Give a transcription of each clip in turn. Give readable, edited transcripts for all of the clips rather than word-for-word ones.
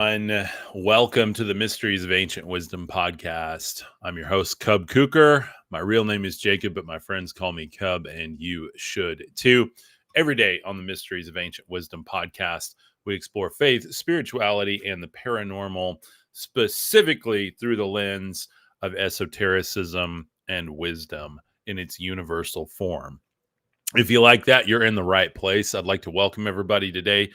And welcome to the Mysteries of Ancient Wisdom podcast. I'm your host, Kuker. My real name is Jacob, but my friends call me Cub, and you should too. Every day on the Mysteries of Ancient Wisdom podcast, we explore faith, spirituality, and the paranormal, specifically through the lens of esotericism and wisdom in its universal form. If you like that, you're in the right place. I'd like to welcome everybody today.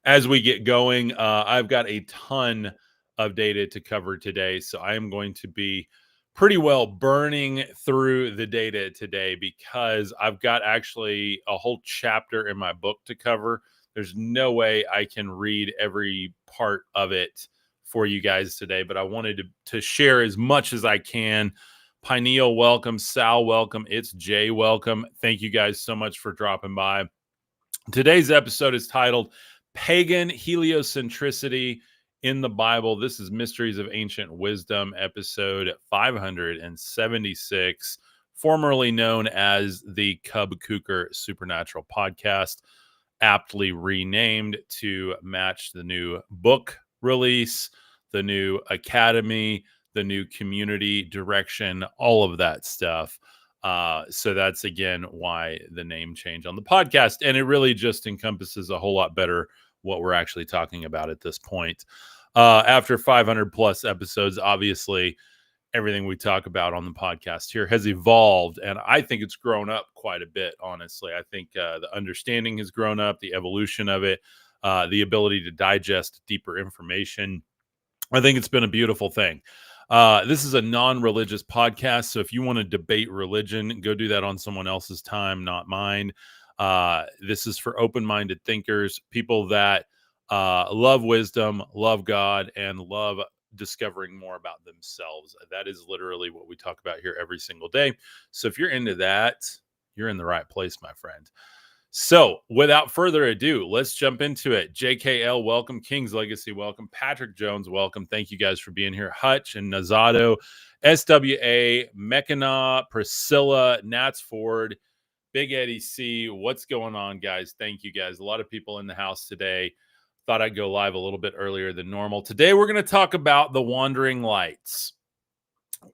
As we get going, I've got a ton of data to cover today, so I am going to be pretty well burning through the data today because I've got actually a whole chapter in my book to cover. There's no way I can read every part of it for you guys today, but I wanted to share as much as I can. Pineal, welcome. Sal, welcome. It's Jay, welcome. Thank you guys so much for dropping by. Today's episode is titled Pagan Heliocentricity in the Bible. This is Mysteries of Ancient Wisdom, episode 576, formerly known as the Kuker Supernatural Podcast, aptly renamed to match the new book release, the new academy, the new community direction, all of that stuff. So that's, again, why the name change on the podcast. And it really just encompasses a whole lot better what we're actually talking about at this point. After 500 plus episodes, obviously, everything we talk about on the podcast here has evolved. And I think it's grown up quite a bit, honestly. I think the understanding has grown up, the evolution of it, the ability to digest deeper information. I think it's been a beautiful thing. This is a non-religious podcast, so if you want to debate religion, go do that on someone else's time, not mine. This is for open-minded thinkers, people that love wisdom, love God, and love discovering more about themselves. That is literally what we talk about here every single day. So if you're into that, you're in the right place, my friend. So, without further ado, let's jump into it. JKL, welcome. King's Legacy, welcome. Patrick Jones, welcome. Thank you guys for being here. Hutch and Nazado, SWA, Mechana, Priscilla, Nats Ford, Big Eddie C. What's going on, guys? Thank you, guys. A lot of people in the house today. Thought I'd go live a little bit earlier than normal. Today, we're going to talk about the wandering lights.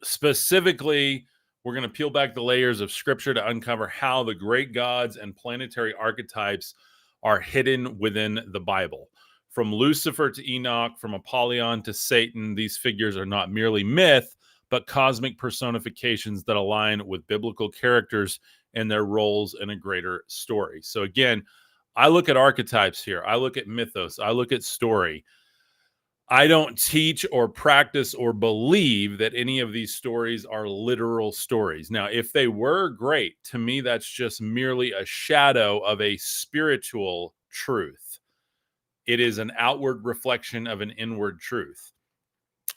Specifically, we're going to peel back the layers of scripture to uncover how the great gods and planetary archetypes are hidden within the Bible. From Lucifer to Enoch, from Apollyon to Satan, these figures are not merely myth, but cosmic personifications that align with biblical characters and their roles in a greater story. So again, I look at archetypes here. I look at mythos. I look at story. I don't teach or practice or believe that any of these stories are literal stories. Now, if they were, great. To me, that's just merely a shadow of a spiritual truth. It is an outward reflection of an inward truth.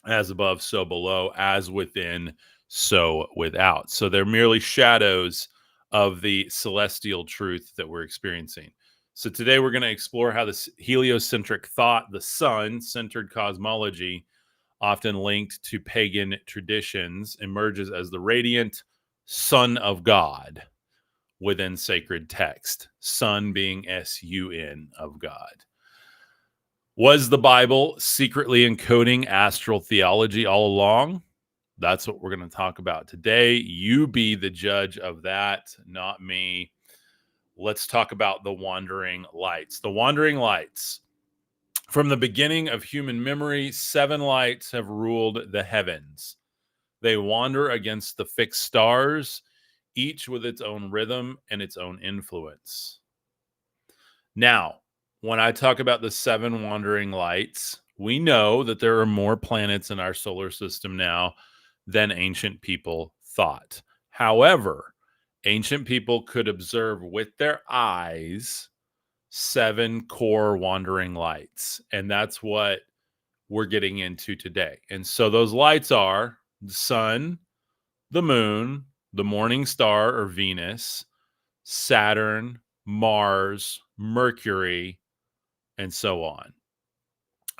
As above, so below, as within, so without. So they're merely shadows of the celestial truth that we're experiencing. So today we're going to explore how this heliocentric thought, the sun-centered cosmology, often linked to pagan traditions, emerges as the radiant Son of God within sacred text. Sun being S-U-N, of God. Was the Bible secretly encoding astral theology all along? That's what we're going to talk about today. You be the judge of that, not me. Let's talk about the wandering lights. The wandering lights. From the beginning of human memory, 7 lights have ruled the heavens. They wander against the fixed stars, each with its own rhythm and its own influence. Now, when I talk about the 7 wandering lights, we know that there are more planets in our solar system now than ancient people thought. However, ancient people could observe with their eyes 7 core wandering lights. And that's what we're getting into today. And so those lights are the sun, the moon, the morning star or Venus, Saturn, Mars, Mercury, and so on.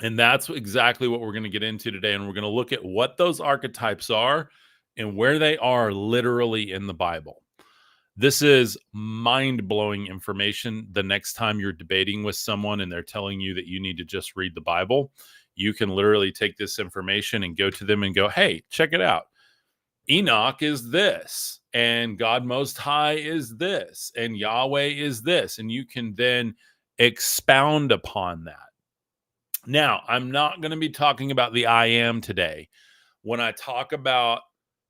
And that's exactly what we're going to get into today. And we're going to look at what those archetypes are and where they are literally in the Bible. This is mind-blowing information. The next time you're debating with someone and they're telling you that you need to just read the Bible, you can literally take this information and go to them and go, hey, check it out. Enoch is this, and God Most High is this, and Yahweh is this. And you can then expound upon that. Now, I'm not going to be talking about the I am today. When I talk about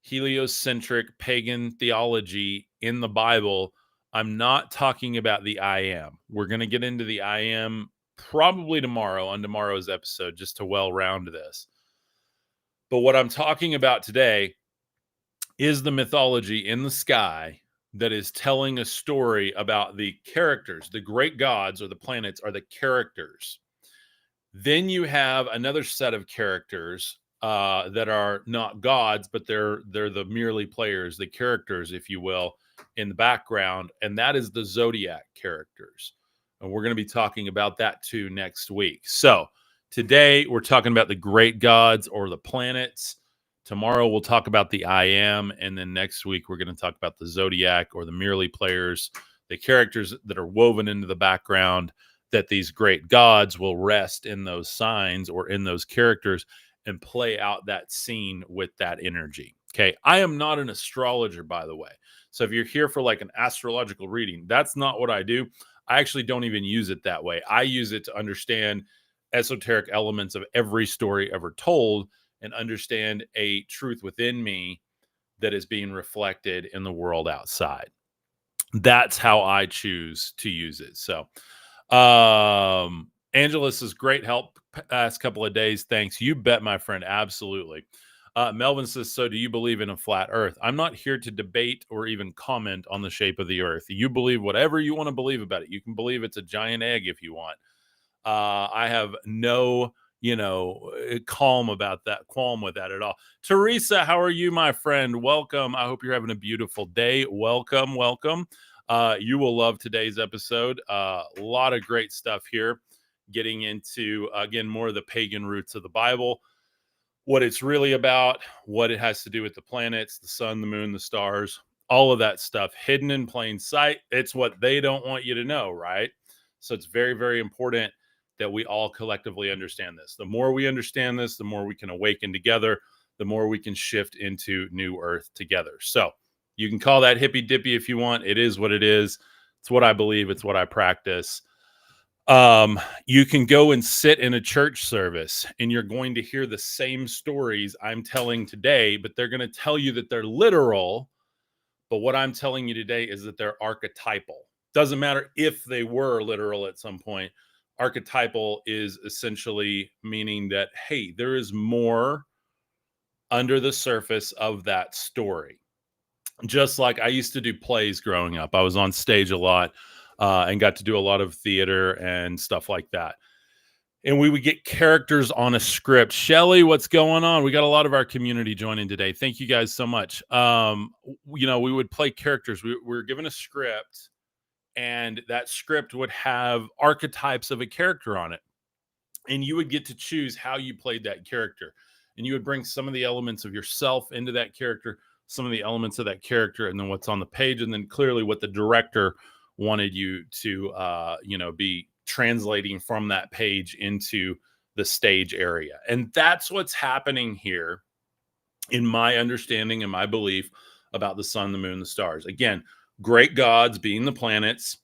heliocentric pagan theology in the Bible, I'm not talking about the I am. We're going to get into the I am probably tomorrow on tomorrow's episode, just to well round this. But what I'm talking about today is the mythology in the sky that is telling a story about the characters. The great gods or the planets are the characters. Then you have another set of characters that are not gods, but they're the merely players, the characters, if you will, in the background, and that is the Zodiac characters. And we're going to be talking about that too next week. So today we're talking about the great gods or the planets. Tomorrow we'll talk about the I am, and then next week we're going to talk about the Zodiac or the merely players, the characters that are woven into the background, that these great gods will rest in those signs or in those characters and play out that scene with that energy. Okay. I am not an astrologer, by the way. So if you're here for like an astrological reading, that's not what I do. I actually don't even use it that way. I use it to understand esoteric elements of every story ever told and understand a truth within me that is being reflected in the world outside. That's how I choose to use it. So, Angelus is great help past couple of days. Thanks. You bet, my friend. Absolutely. Melvin says, so do you believe in a flat earth? I'm not here to debate or even comment on the shape of the earth. You believe whatever you want to believe about it. You can believe it's a giant egg if you want. I have no, qualm with that at all. Teresa, how are you, my friend? Welcome. I hope you're having a beautiful day. Welcome. You will love today's episode. A lot of great stuff here, getting into, again, more of the pagan roots of the Bible, what it's really about, what it has to do with the planets, the sun, the moon, the stars, all of that stuff hidden in plain sight. It's what they don't want you to know, right? So it's very, very important that we all collectively understand this. The more we understand this, the more we can awaken together, the more we can shift into new earth together. So you can call that hippy dippy if you want. It is what it is. It's what I believe. It's what I practice. You can go and sit in a church service and you're going to hear the same stories I'm telling today, but they're going to tell you that they're literal. But what I'm telling you today is that they're archetypal. Doesn't matter if they were literal at some point. Archetypal is essentially meaning that, hey, there is more under the surface of that story. Just like I used to do plays growing up. I was on stage a lot and got to do a lot of theater and stuff like that. And we would get characters on a script. Shelly, what's going on? We got a lot of our community joining today. Thank you guys so much. We would play characters. We were given a script, and that script would have archetypes of a character on it. And you would get to choose how you played that character. And you would bring some of the elements of yourself into that character, some of the elements of that character, and then what's on the page, and then clearly what the director wanted you to be translating from that page into the stage area. And that's what's happening here in my understanding and my belief about the sun, the moon, the stars. Again, great gods being the planets.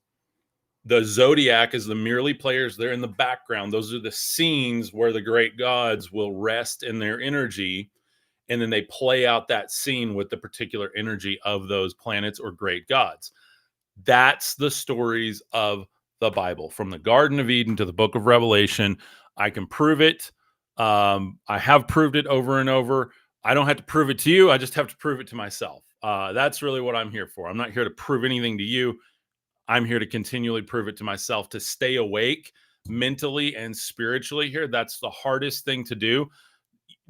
The Zodiac is the merely players. They're in the background. Those are the scenes where the great gods will rest in their energy, and then they play out that scene with the particular energy of those planets or great gods. That's the stories of the Bible, from the Garden of Eden to the book of Revelation. I can prove it. I have proved it over and over. I don't have to prove it to you. I just have to prove it to myself. That's really what I'm here for. I'm not here to prove anything to you. I'm here to continually prove it to myself, to stay awake mentally and spiritually here. That's the hardest thing to do.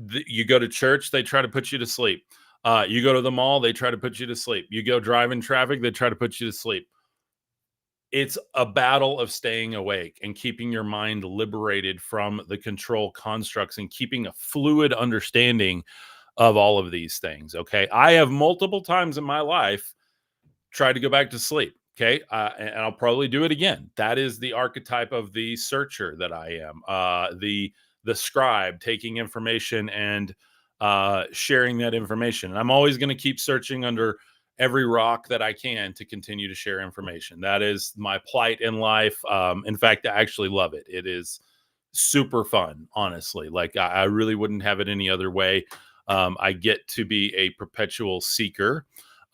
You go to church, they try to put you to sleep. You go to the mall, they try to put you to sleep. You go drive in traffic, they try to put you to sleep. It's a battle of staying awake and keeping your mind liberated from the control constructs and keeping a fluid understanding of all of these things. Okay. I have multiple times in my life tried to go back to sleep. Okay. And I'll probably do it again. That is the archetype of the searcher that I am. The the scribe taking information and sharing that information. And I'm always going to keep searching under every rock that I can to continue to share information. That is my plight in life. In fact, I actually love it. It is super fun, honestly. Like I really wouldn't have it any other way. I get to be a perpetual seeker,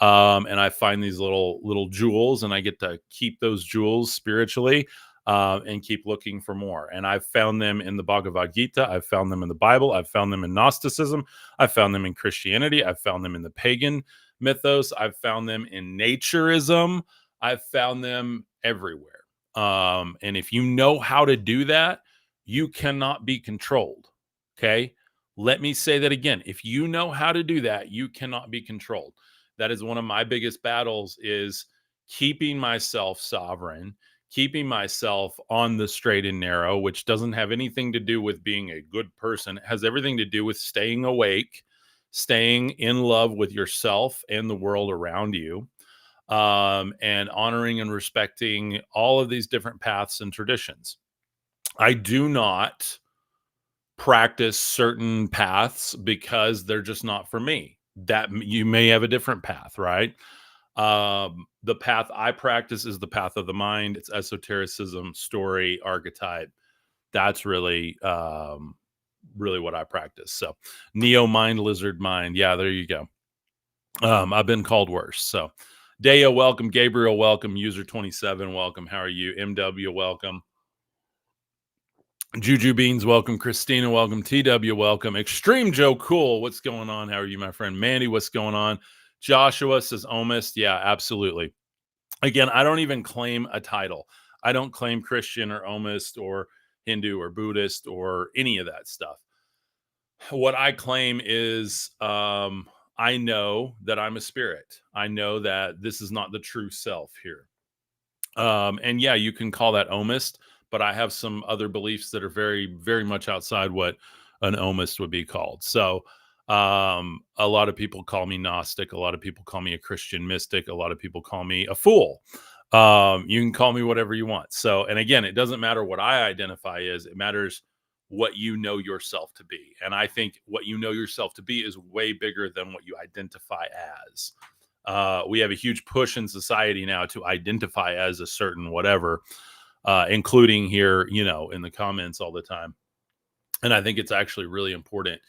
and I find these little jewels, and I get to keep those jewels spiritually, and keep looking for more. And I've found them in the Bhagavad Gita. I've found them in the Bible. I've found them in Gnosticism. I've found them in Christianity. I've found them in the pagan mythos. I've found them in naturism. I've found them everywhere. And if you know how to do that, you cannot be controlled. Okay. Let me say that again. If you know how to do that, you cannot be controlled. That is one of my biggest battles, is keeping myself sovereign, keeping myself on the straight and narrow, which doesn't have anything to do with being a good person. It has everything to do with staying awake, staying in love with yourself and the world around you, and honoring and respecting all of these different paths and traditions. I do not practice certain paths because they're just not for me. That you may have a different path, right? The path I practice is the path of the mind. It's esotericism, story, archetype. That's really really what I practice. So neo mind, lizard mind. Yeah, there you go. I've been called worse. So Deo, welcome. Gabriel, welcome. User 27, welcome. How are you? MW, welcome. Juju Beans, welcome. Christina, welcome. TW, welcome. Extreme Joe, cool. What's going on? How are you, my friend? Mandy, what's going on? Joshua says Omist. Yeah, absolutely. Again, I don't even claim a title. I don't claim Christian or Omist or Hindu or Buddhist or any of that stuff. What I claim is I know that I'm a spirit. I know that this is not the true self here. And yeah, you can call that Omist, but I have some other beliefs that are very, very much outside what an Omist would be called. So a lot of people call me Gnostic. A lot of people call me a Christian mystic. A lot of people call me a fool. You can call me whatever you want. So, and again, it doesn't matter what I identify as, it matters what you know yourself to be. And I think what you know yourself to be is way bigger than what you identify as. We have a huge push in society now to identify as a certain whatever, including here, in the comments all the time. And I think it's actually really important,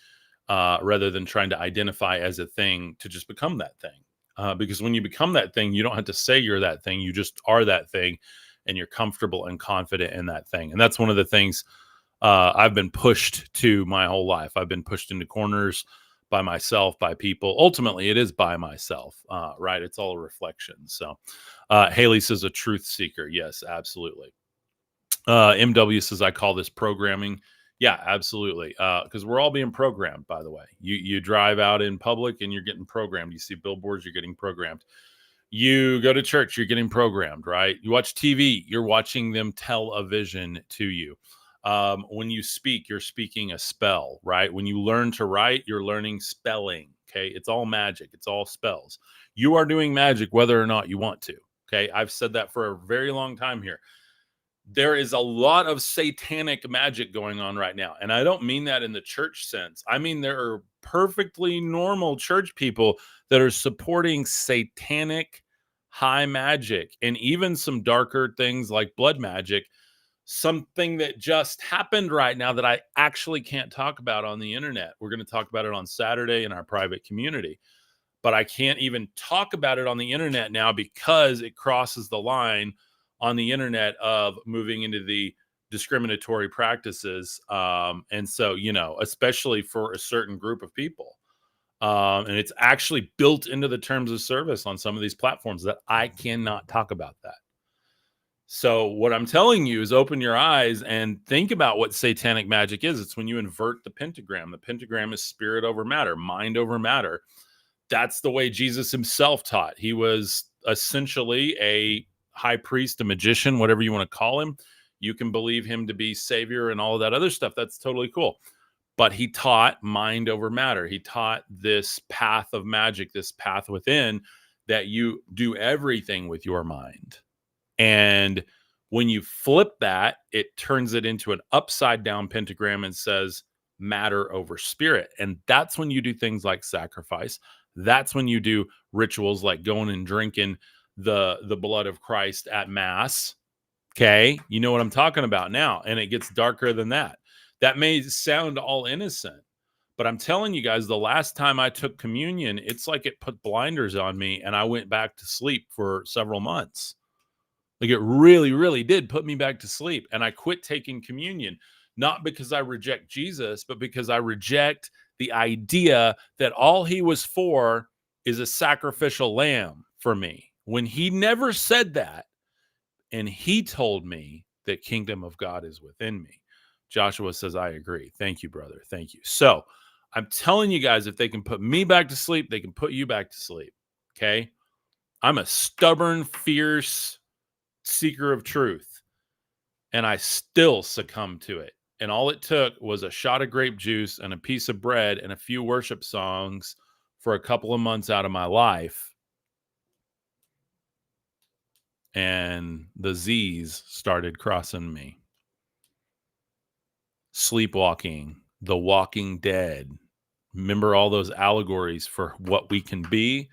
rather than trying to identify as a thing, to just become that thing. Because when you become that thing, you don't have to say you're that thing. You just are that thing, and you're comfortable and confident in that thing. And that's one of the things I've been pushed to my whole life. I've been pushed into corners by myself, by people. Ultimately, it is by myself, right? It's all a reflection. So Haley says a truth seeker. Yes, absolutely. MW says, I call this programming. Yeah, absolutely. Because we're all being programmed, by the way. You drive out in public and you're getting programmed. You see billboards, you're getting programmed. You go to church, you're getting programmed, right? You watch TV, you're watching them tell a vision to you. When you speak, you're speaking a spell, right? When you learn to write, you're learning spelling. Okay. It's all magic. It's all spells. You are doing magic whether or not you want to. Okay. I've said that for a very long time here. There is a lot of satanic magic going on right now. And I don't mean that in the church sense. I mean, there are perfectly normal church people that are supporting satanic high magic and even some darker things like blood magic. Something that just happened right now that I actually can't talk about on the internet. We're going to talk about it on Saturday in our private community, but I can't even talk about it on the internet now because it crosses the line on the internet of moving into the discriminatory practices. And so, especially for a certain group of people. And it's actually built into the terms of service on some of these platforms that I cannot talk about that. So what I'm telling you is open your eyes and think about what satanic magic is. It's when you invert the pentagram. The pentagram is spirit over matter, mind over matter. That's the way Jesus himself taught. He was essentially a high priest, a magician, whatever you want to call him. You can believe him to be savior and all of that other stuff. That's totally cool. But he taught mind over matter. He taught this path of magic, this path within, that you do everything with your mind. And When you flip that, it turns it into an upside down pentagram and says matter over spirit. And that's when you do things like sacrifice. That's when you do rituals like going and drinking the blood of Christ at mass. Okay, you know what I'm talking about now, and it gets darker than that. That may sound all innocent, but I'm telling you guys, the last time I took communion, it's like it put blinders on me and I went back to sleep for several months. Like it really, really did put me back to sleep. And I quit taking communion, not because I reject Jesus, but because I reject the idea that all he was for is a sacrificial lamb for me. When he never said that, and he told me that kingdom of God is within me. Joshua says, I agree. Thank you, brother. Thank you. So I'm telling you guys, if they can put me back to sleep, they can put you back to sleep. Okay. I'm a stubborn, fierce seeker of truth, and I still succumb to it. And all it took was a shot of grape juice and a piece of bread and a few worship songs for a couple of months out of my life. And the Z's started crossing me. Sleepwalking, The Walking Dead. Remember all those allegories for what we can be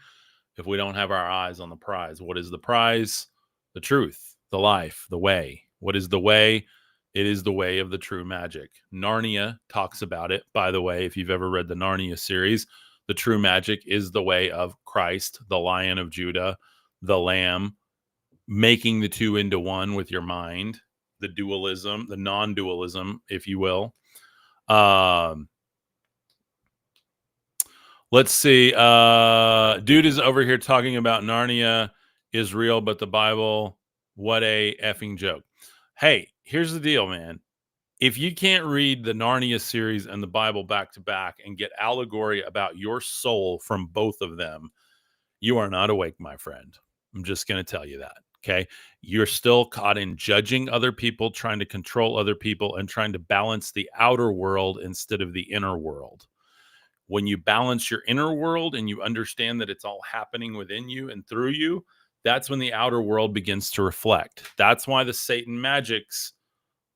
if we don't have our eyes on the prize. What is the prize? The truth, the life, the way. What is the way? It is the way of the true magic. Narnia talks about it, by the way, if you've ever read the Narnia series. The true magic is the way of Christ, the Lion of Judah, the Lamb, making the two into one with your mind, the dualism, the non-dualism, if you will. Let's see. Dude is over here talking about Narnia is real, but the Bible, what a effing joke. Hey, here's the deal, man. If you can't read the Narnia series and the Bible back to back and get allegory about your soul from both of them, you are not awake, my friend. I'm just going to tell you that. Okay. You're still caught in judging other people, trying to control other people, and trying to balance the outer world instead of the inner world. When you balance your inner world and you understand that it's all happening within you and through you, that's when the outer world begins to reflect. That's why the Satan magics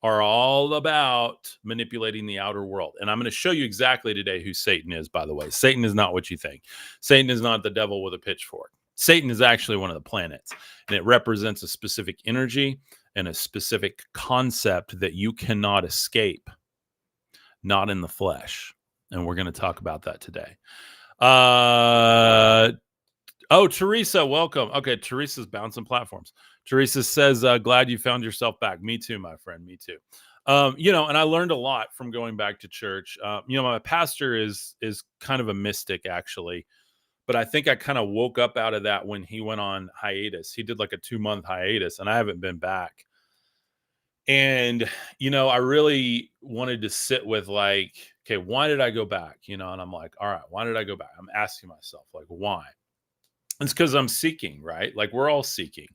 are all about manipulating the outer world. And I'm going to show you exactly today who Satan is, by the way. Satan is not what you think. Satan is not the devil with a pitchfork. Satan is actually one of the planets, and it represents a specific energy and a specific concept that you cannot escape, not in the flesh. And we're going to talk about that today. Oh, Teresa, welcome. Okay, Teresa's bouncing platforms. Teresa says, glad you found yourself back. Me too, my friend. Me too. And I learned a lot from going back to church. My pastor is kind of a mystic, actually. But I think I kind of woke up out of that when he went on hiatus. He did like a 2-month hiatus, and I haven't been back. And, I really wanted to sit with like, okay, why did I go back? And I'm like, all right, why did I go back? I'm asking myself, like, why? It's because I'm seeking, right? Like we're all seeking.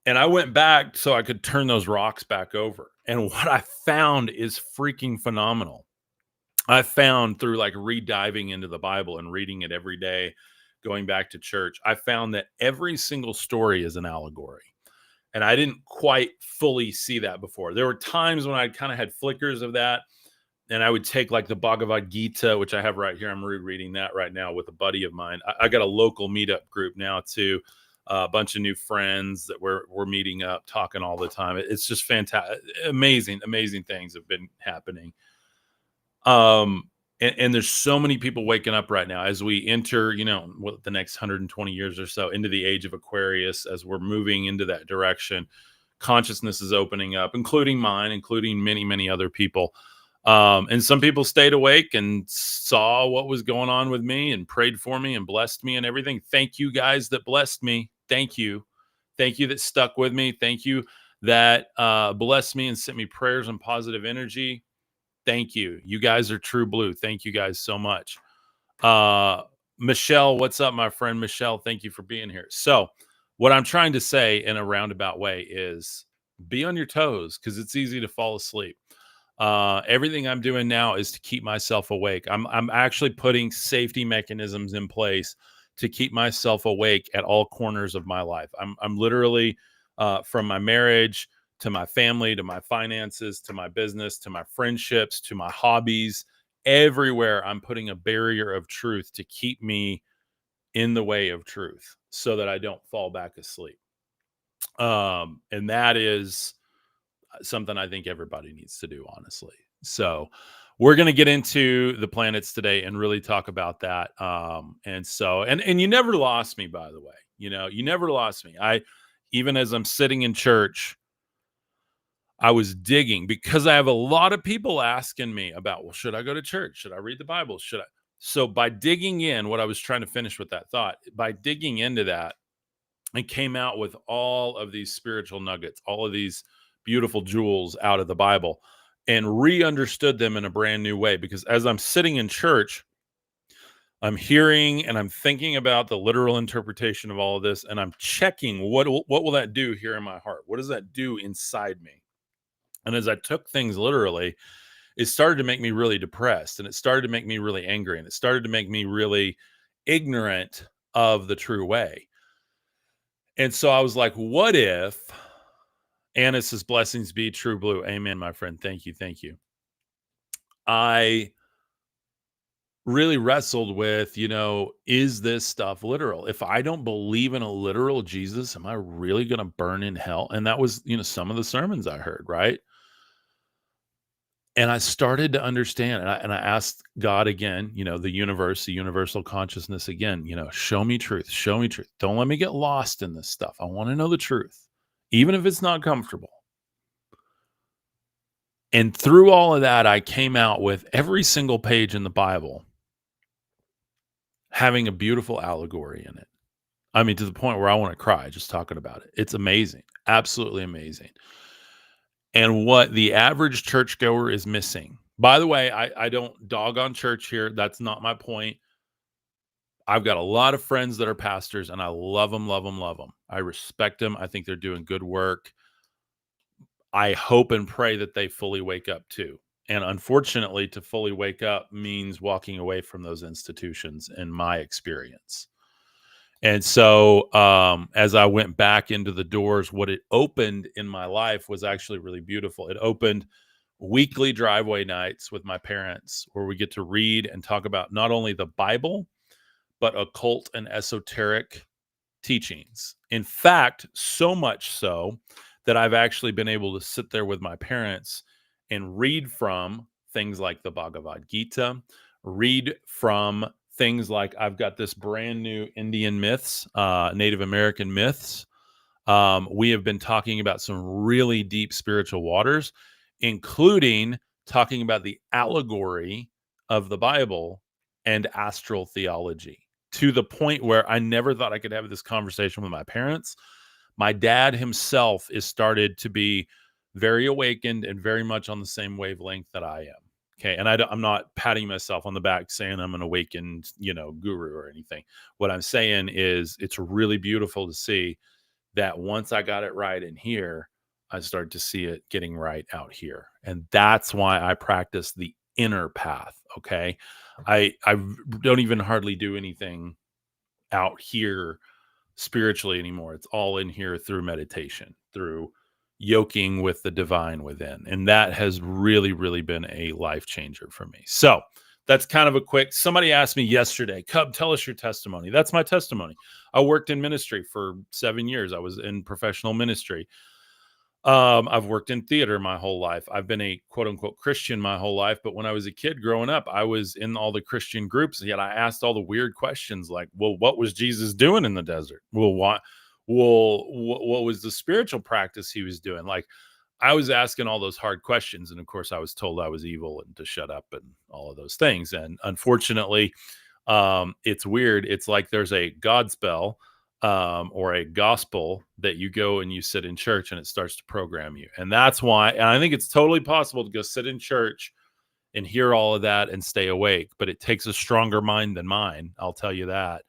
And I went back so I could turn those rocks back over. And what I found is freaking phenomenal. I found through like re-diving into the Bible and reading it every day, going back to church, I found that every single story is an allegory. And I didn't quite fully see that before. There were times when I kind of had flickers of that. And I would take like the Bhagavad Gita, which I have right here. I'm rereading that right now with a buddy of mine. I got a local meetup group now too. A bunch of new friends that we're meeting up, talking all the time. It's just fantastic. Amazing things have been happening. And there's so many people waking up right now as we enter, the next 120 years or so into the age of Aquarius, as we're moving into that direction. Consciousness is opening up, including mine, including many, many other people. And some people stayed awake and saw what was going on with me and prayed for me and blessed me and everything. Thank you guys that blessed me. Thank you. Thank you that stuck with me. Thank you that blessed me and sent me prayers and positive energy. Thank you. You guys are true blue. Thank you guys so much. Michelle, what's up, my friend? Michelle, thank you for being here. So what I'm trying to say in a roundabout way is be on your toes, because it's easy to fall asleep. Everything I'm doing now is to keep myself awake. I'm actually putting safety mechanisms in place to keep myself awake at all corners of my life. I'm literally from my marriage to my family, to my finances, to my business, to my friendships, to my hobbies. Everywhere I'm putting a barrier of truth to keep me in the way of truth so that I don't fall back asleep. And that is something I think everybody needs to do, honestly. So we're going to get into the planets today and really talk about that. And you never lost me, by the way. You never lost me. Even as I'm sitting in church, I was digging because I have a lot of people asking me about, well, should I go to church? Should I read the Bible? Should I? So by digging in, what I was trying to finish with that thought, by digging into that, I came out with all of these spiritual nuggets, all of these beautiful jewels out of the Bible, and re-understood them in a brand new way. Because as I'm sitting in church, I'm hearing and I'm thinking about the literal interpretation of all of this, and I'm checking what will that do here in my heart? What does that do inside me? And as I took things literally, it started to make me really depressed, and it started to make me really angry, and it started to make me really ignorant of the true way. And so I was like, what if Anna says, blessings be true blue. Amen, my friend. Thank you. Thank you. I really wrestled with, is this stuff literal? If I don't believe in a literal Jesus, am I really going to burn in hell? And that was, some of the sermons I heard, right? And I started to understand, and I asked God again, the universe, the universal consciousness again, show me truth, show me truth. Don't let me get lost in this stuff. I want to know the truth, even if it's not comfortable. And through all of that, I came out with every single page in the Bible having a beautiful allegory in it. I mean, to the point where I want to cry just talking about it. It's amazing, absolutely amazing. And what the average churchgoer is missing. By the way, I don't dog on church here. That's not my point. I've got a lot of friends that are pastors, and I love them, love them, love them. I respect them. I think they're doing good work. I hope and pray that they fully wake up too. And unfortunately, to fully wake up means walking away from those institutions, in my experience. And so as I went back into the doors, what it opened in my life was actually really beautiful. It opened weekly driveway nights with my parents where we get to read and talk about not only the Bible, but occult and esoteric teachings. In fact, so much so that I've actually been able to sit there with my parents and read from things like the Bhagavad Gita, read from things like I've got this brand new Indian myths, Native American myths. We have been talking about some really deep spiritual waters, including talking about the allegory of the Bible and astral theology, to the point where I never thought I could have this conversation with my parents. My dad himself is started to be very awakened and very much on the same wavelength that I am. Okay. And I'm not patting myself on the back saying I'm an awakened, guru or anything. What I'm saying is it's really beautiful to see that once I got it right in here, I started to see it getting right out here. And that's why I practice the inner path. Okay. I don't even hardly do anything out here spiritually anymore. It's all in here through meditation, through yoking with the divine within. And that has really, really been a life changer for me. So that's kind of a quick, somebody asked me yesterday, Cub, tell us your testimony. That's my testimony. I worked in ministry for 7 years. I was in professional ministry. I've worked in theater my whole life. I've been a quote unquote Christian my whole life. But when I was a kid growing up, I was in all the Christian groups. Yet I asked all the weird questions like, well, what was Jesus doing in the desert? Well, what was the spiritual practice he was doing? Like, I was asking all those hard questions. And of course, I was told I was evil and to shut up and all of those things. And unfortunately, it's weird. It's like there's a God spell or a gospel that you go and you sit in church and it starts to program you. And that's why, and I think it's totally possible to go sit in church and hear all of that and stay awake, but it takes a stronger mind than mine. I'll tell you that.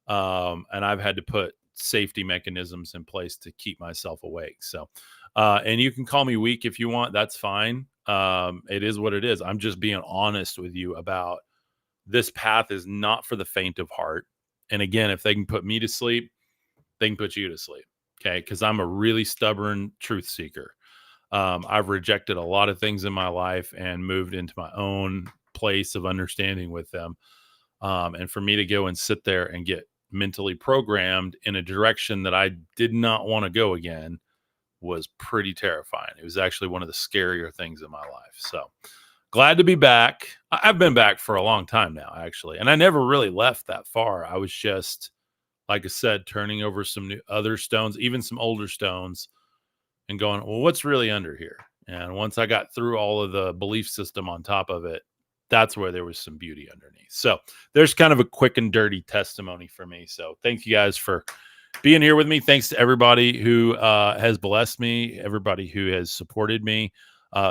And I've had to put safety mechanisms in place to keep myself awake. So, and you can call me weak if you want. That's fine. It is what it is. I'm just being honest with you about this path is not for the faint of heart. And again, if they can put me to sleep, they can put you to sleep. Okay. Because I'm a really stubborn truth seeker. I've rejected a lot of things in my life and moved into my own place of understanding with them. And for me to go and sit there and get mentally programmed in a direction that I did not want to go again was pretty terrifying. It was actually one of the scarier things in my life. So glad to be back. I've been back for a long time now, actually. And I never really left that far. I was just, like I said, turning over some new other stones, even some older stones, and going, well, what's really under here? And once I got through all of the belief system on top of it, that's where there was some beauty underneath. So there's kind of a quick and dirty testimony for me. So thank you guys for being here with me. Thanks to everybody who has blessed me, everybody who has supported me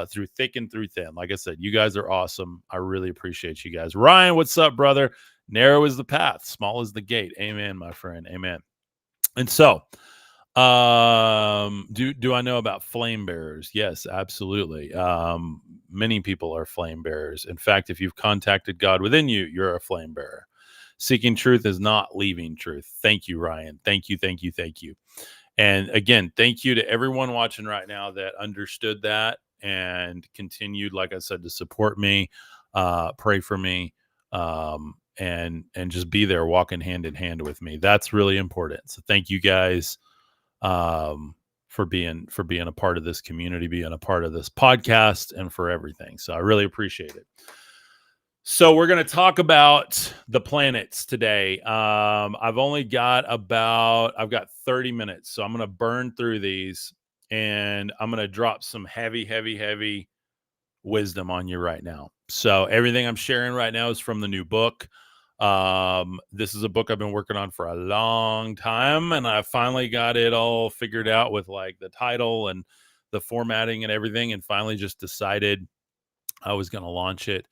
through thick and through thin. Like I said, you guys are awesome. I really appreciate you guys. Ryan, what's up, brother? Narrow is the path, small is the gate. Amen, my friend. Amen. And so, do I know about flame bearers? Yes, absolutely. Many people are flame bearers. In fact, if you've contacted God within you, you're a flame bearer. Seeking truth is not leaving truth. Thank you, Ryan. Thank you, thank you, thank you. And again, thank you to everyone watching right now that understood that and continued, like I said, to support me, pray for me, and just be there walking hand in hand with me. That's really important. So thank you guys for being a part of this community, being a part of this podcast, and for everything. So I really appreciate it. So we're going to talk about the planets today. I've got 30 minutes, so I'm going to burn through these, and I'm going to drop some heavy wisdom on you right now. So everything I'm sharing right now is from the new book. This is a book I've been working on for a long time, and I finally got it all figured out with like the title and the formatting and everything, and finally just decided I was going to launch it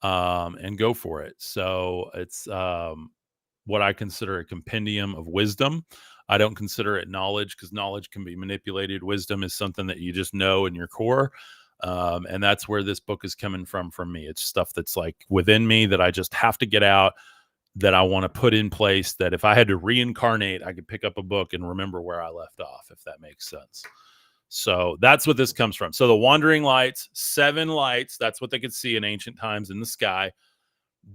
and go for it. So it's what I consider a compendium of wisdom. I don't consider it knowledge because knowledge can be manipulated. Wisdom is something that you just know in your core. And that's where this book is coming from for me. It's stuff that's like within me that I just have to get out, that I want to put in place, that if I had to reincarnate, I could pick up a book and remember where I left off, if that makes sense. So that's what this comes from. So the wandering lights, 7 lights, that's what they could see in ancient times in the sky.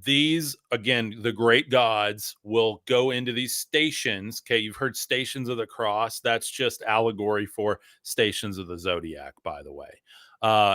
These, again, the great gods will go into these stations. Okay, you've heard stations of the cross. That's just allegory for stations of the zodiac, by the way.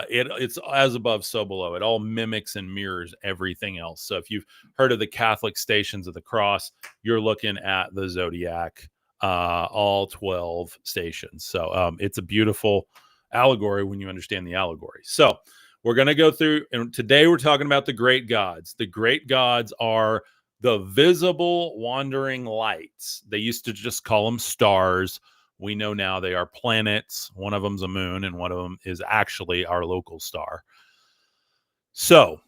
It's as above, so below. It all mimics and mirrors everything else. So if you've heard of the Catholic stations of the cross, you're looking at the zodiac, all 12 stations. So it's a beautiful allegory when you understand the allegory. So we're going to go through, and today we're talking about the great gods. The great gods are the visible wandering lights. They used to just call them stars. We know now they are planets. One of them's a moon, and one of them is actually our local star. So,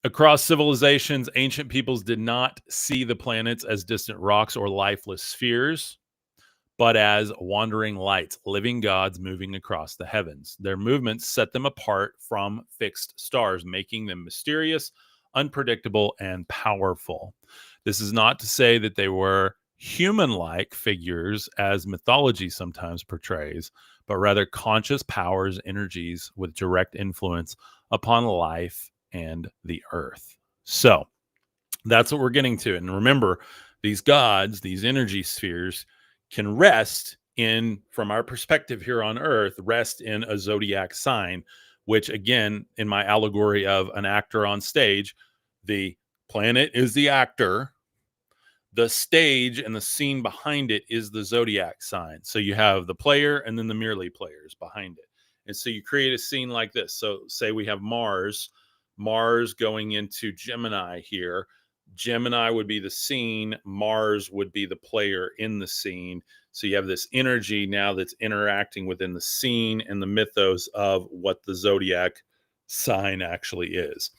across civilizations, ancient peoples did not see the planets as distant rocks or lifeless spheres, but as wandering lights, living gods moving across the heavens. Their movements set them apart from fixed stars, making them mysterious, unpredictable, and powerful. This is not to say that they were human-like figures, as mythology sometimes portrays, but rather conscious powers, energies with direct influence upon life and the earth. So that's what we're getting to. And remember, these gods, these energy spheres, can rest in, from our perspective here on earth, rest in a zodiac sign, which again, in my allegory of an actor on stage, the planet is the actor, the stage and the scene behind it is the zodiac sign. So you have the player and then the merely players behind it. And so you create a scene like this. So say we have Mars going into Gemini here. Gemini would be the scene, Mars would be the player in the scene. So you have this energy now that's interacting within the scene and the mythos of what the zodiac sign actually is.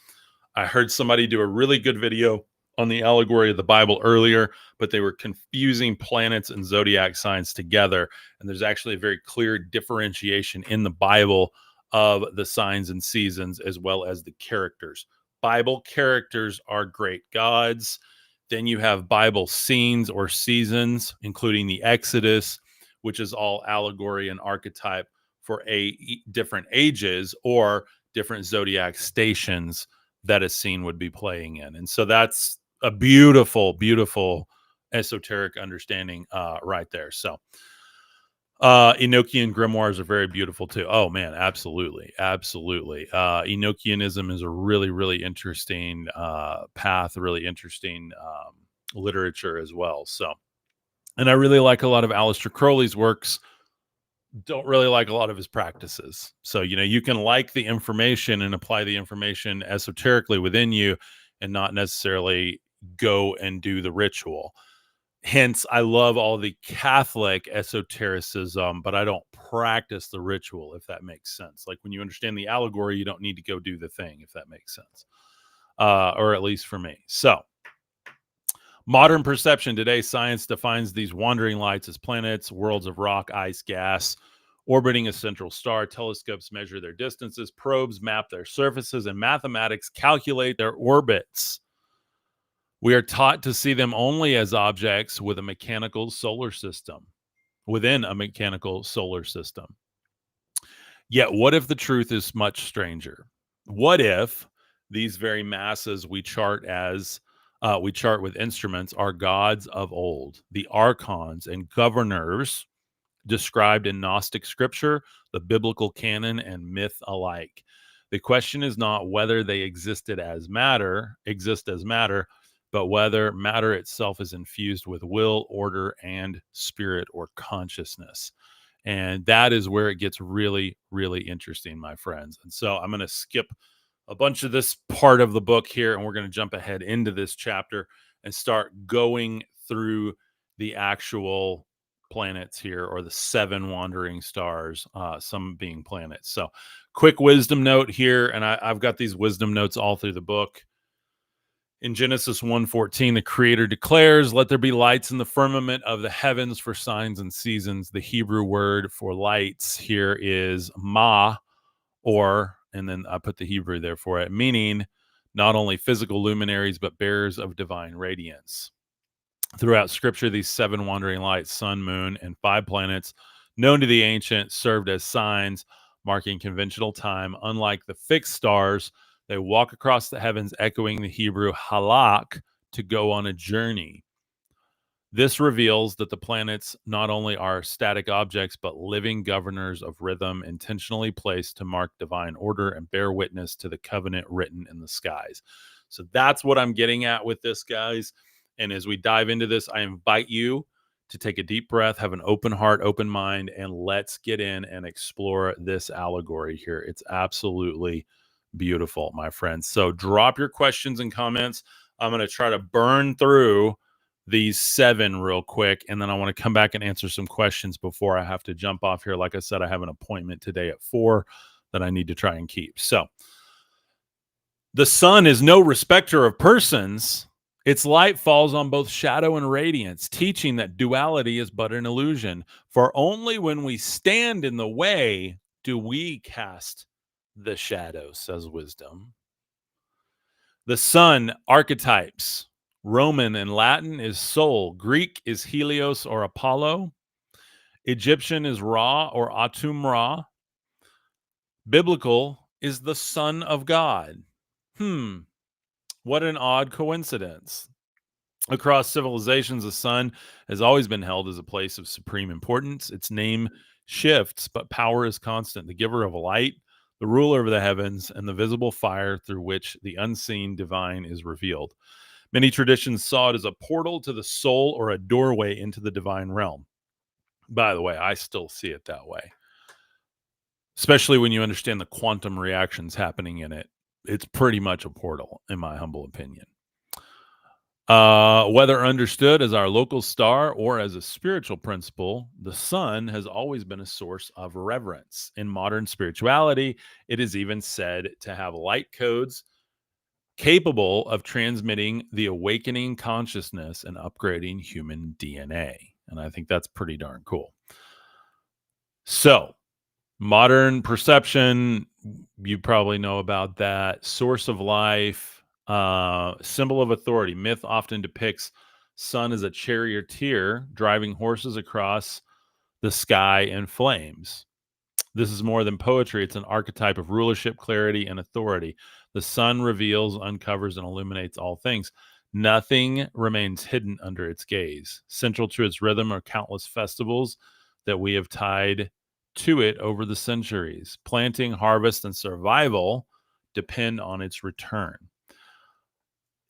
I heard somebody do a really good video on the allegory of the Bible earlier, but they were confusing planets and zodiac signs together. And there's actually a very clear differentiation in the Bible of the signs and seasons as well as the characters. Bible characters are great gods. Then you have Bible scenes or seasons, including the Exodus, which is all allegory and archetype for different ages or different zodiac stations that a scene would be playing in. And so that's a beautiful, beautiful esoteric understanding right there. So Enochian grimoires are very beautiful too. Oh man, absolutely, absolutely. Enochianism is a really, really interesting path, really interesting literature as well. So, and I really like a lot of Aleister Crowley's works. Don't really like a lot of his practices. So, you can like the information and apply the information esoterically within you and not necessarily go and do the ritual. Hence, I love all the Catholic esotericism, but I don't practice the ritual, if that makes sense. Like when you understand the allegory, you don't need to go do the thing, if that makes sense. Or at least for me. So, modern perception today, science defines these wandering lights as planets, worlds of rock, ice, gas, orbiting a central star. Telescopes measure their distances, probes map their surfaces, and mathematics calculate their orbits. We are taught to see them only as objects with a mechanical solar system, within a mechanical solar system. Yet, what if the truth is much stranger? What if these very masses we chart with instruments are gods of old, the archons and governors described in Gnostic scripture, the biblical canon, and myth alike? The question is not whether they exist as matter, but whether matter itself is infused with will, order, and spirit or consciousness. And that is where it gets really, really interesting, my friends. And so I'm going to skip a bunch of this part of the book here, and we're going to jump ahead into this chapter and start going through the actual planets here, or the 7 wandering stars, some being planets. So quick wisdom note here, and I've got these wisdom notes all through the book. In Genesis 1:14, the Creator declares, "Let there be lights in the firmament of the heavens for signs and seasons." The Hebrew word for lights here is ma, and then I put the Hebrew there for it, meaning not only physical luminaries, but bearers of divine radiance. Throughout Scripture, these 7 wandering lights, sun, moon, and 5 planets, known to the ancients, served as signs marking conventional time. Unlike the fixed stars, they walk across the heavens, echoing the Hebrew halak, to go on a journey. This reveals that the planets not only are static objects, but living governors of rhythm, intentionally placed to mark divine order and bear witness to the covenant written in the skies. So that's what I'm getting at with this, guys. And as we dive into this, I invite you to take a deep breath, have an open heart, open mind, and let's get in and explore this allegory here. It's absolutely beautiful, my friends. So drop your questions and comments. I'm going to try to burn through these 7 real quick, and then I want to come back and answer some questions before I have to jump off here. Like I said, I have an appointment today at 4 that I need to try and keep. So, the sun is no respecter of persons. Its light falls on both shadow and radiance, teaching that duality is but an illusion. For only when we stand in the way do we cast the shadow, says wisdom. The sun, archetypes. Roman and Latin is Sol. Greek is Helios or Apollo. Egyptian is Ra or Atum Ra. Biblical is the Son of God. What an odd coincidence. Across civilizations, the sun has always been held as a place of supreme importance. Its name shifts, but power is constant. The giver of light, the ruler of the heavens, and the visible fire through which the unseen divine is revealed. Many traditions saw it as a portal to the soul or a doorway into the divine realm. By the way, I still see it that way, especially when you understand the quantum reactions happening in it. It's pretty much a portal, in my humble opinion. Whether understood as our local star or as a spiritual principle, the sun has always been a source of reverence. In modern spirituality, it is even said to have light codes capable of transmitting the awakening consciousness and upgrading human DNA. And I think that's pretty darn cool. So, modern perception, you probably know about that. Source of life, symbol of authority. Myth often depicts sun as a charioteer driving horses across the sky in flames. This is more than poetry. It's an archetype of rulership, clarity, and authority. The sun reveals, uncovers, and illuminates all things. Nothing remains hidden under its gaze. Central to its rhythm are countless festivals that we have tied to it over the centuries. Planting, harvest, and survival depend on its return.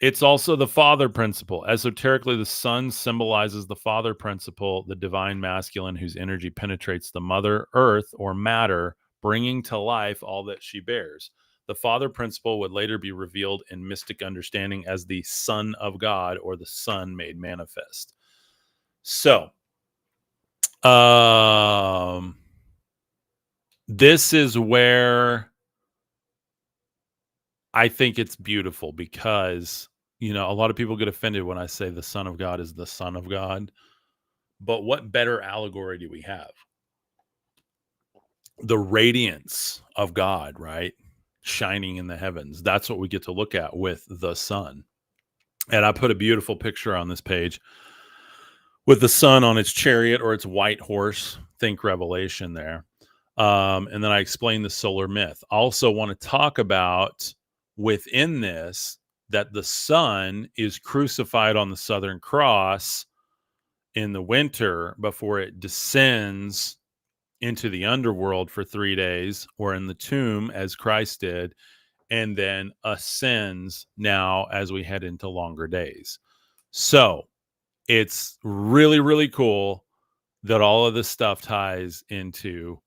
It's also the father principle. Esoterically, the sun symbolizes the father principle, the divine masculine whose energy penetrates the mother earth or matter, bringing to life all that she bears. The father principle would later be revealed in mystic understanding as the Son of God or the Son made manifest. So, this is where I think it's beautiful because, a lot of people get offended when I say the Son of God is the Son of God. But what better allegory do we have? The radiance of God, right? Shining in the heavens. That's what we get to look at with the sun. And I put a beautiful picture on this page with the sun on its chariot or its white horse. Think Revelation there. And then I explain the solar myth. I also want to talk about within this that the sun is crucified on the Southern Cross in the winter before it descends into the underworld for 3 days, or in the tomb as Christ did, and then ascends now as we head into longer days. So it's really, really cool that all of this stuff ties into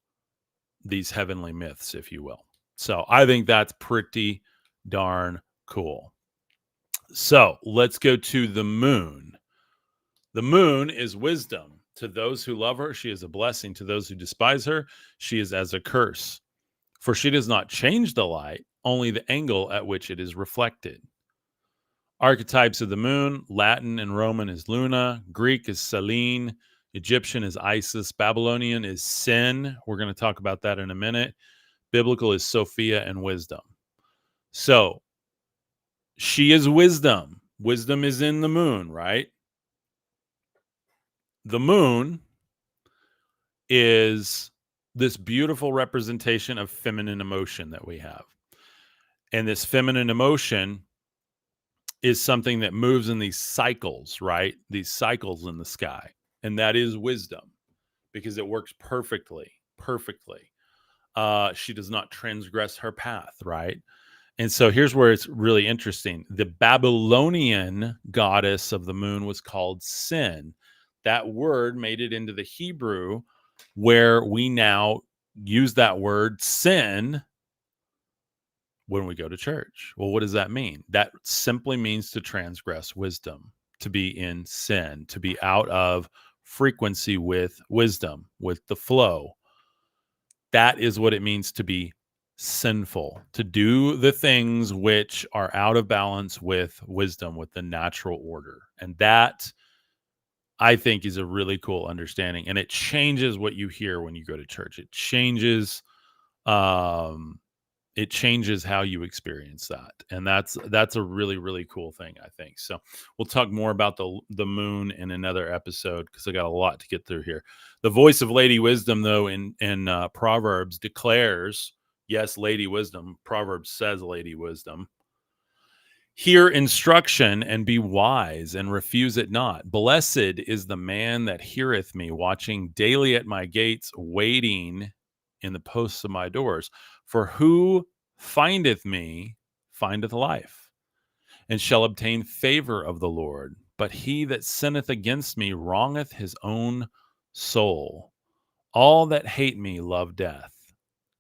these heavenly myths, if you will. So I think that's pretty darn cool. So let's go to the moon. The moon is wisdom. To those who love her, she is a blessing. To those who despise her, she is as a curse. For she does not change the light, only the angle at which it is reflected. Archetypes of the moon: Latin and Roman is Luna, Greek is Selene, Egyptian is Isis, Babylonian is Sin. We're going to talk about that in a minute. Biblical is Sophia and wisdom. So she is wisdom. Wisdom is in the moon, right? The moon is this beautiful representation of feminine emotion that we have. And this feminine emotion is something that moves in these cycles, right? These cycles in the sky. And that is wisdom because it works perfectly. She does not transgress her path, right? And so here's where it's really interesting. The Babylonian goddess of the moon was called Sin. That word made it into the Hebrew, where we now use that word sin when we go to church. Well, what does that mean? That simply means to transgress wisdom, to be in sin, to be out of frequency with wisdom, with the flow. That is what it means to be sinful, to do the things which are out of balance with wisdom, with the natural order. And that, I think, is a really cool understanding. And it changes what you hear when you go to church. It changes how you experience that. And that's a really, really cool thing, I think. So we'll talk more about the moon in another episode because I got a lot to get through here. The voice of Lady Wisdom, though, in Proverbs declares, yes, Lady Wisdom. Proverbs says Lady Wisdom. Hear instruction and be wise and refuse it not. Blessed is the man that heareth me, watching daily at my gates, waiting in the posts of my doors. For who findeth me findeth life, and shall obtain favor of the Lord. But he that sinneth against me wrongeth his own soul. All that hate me love death.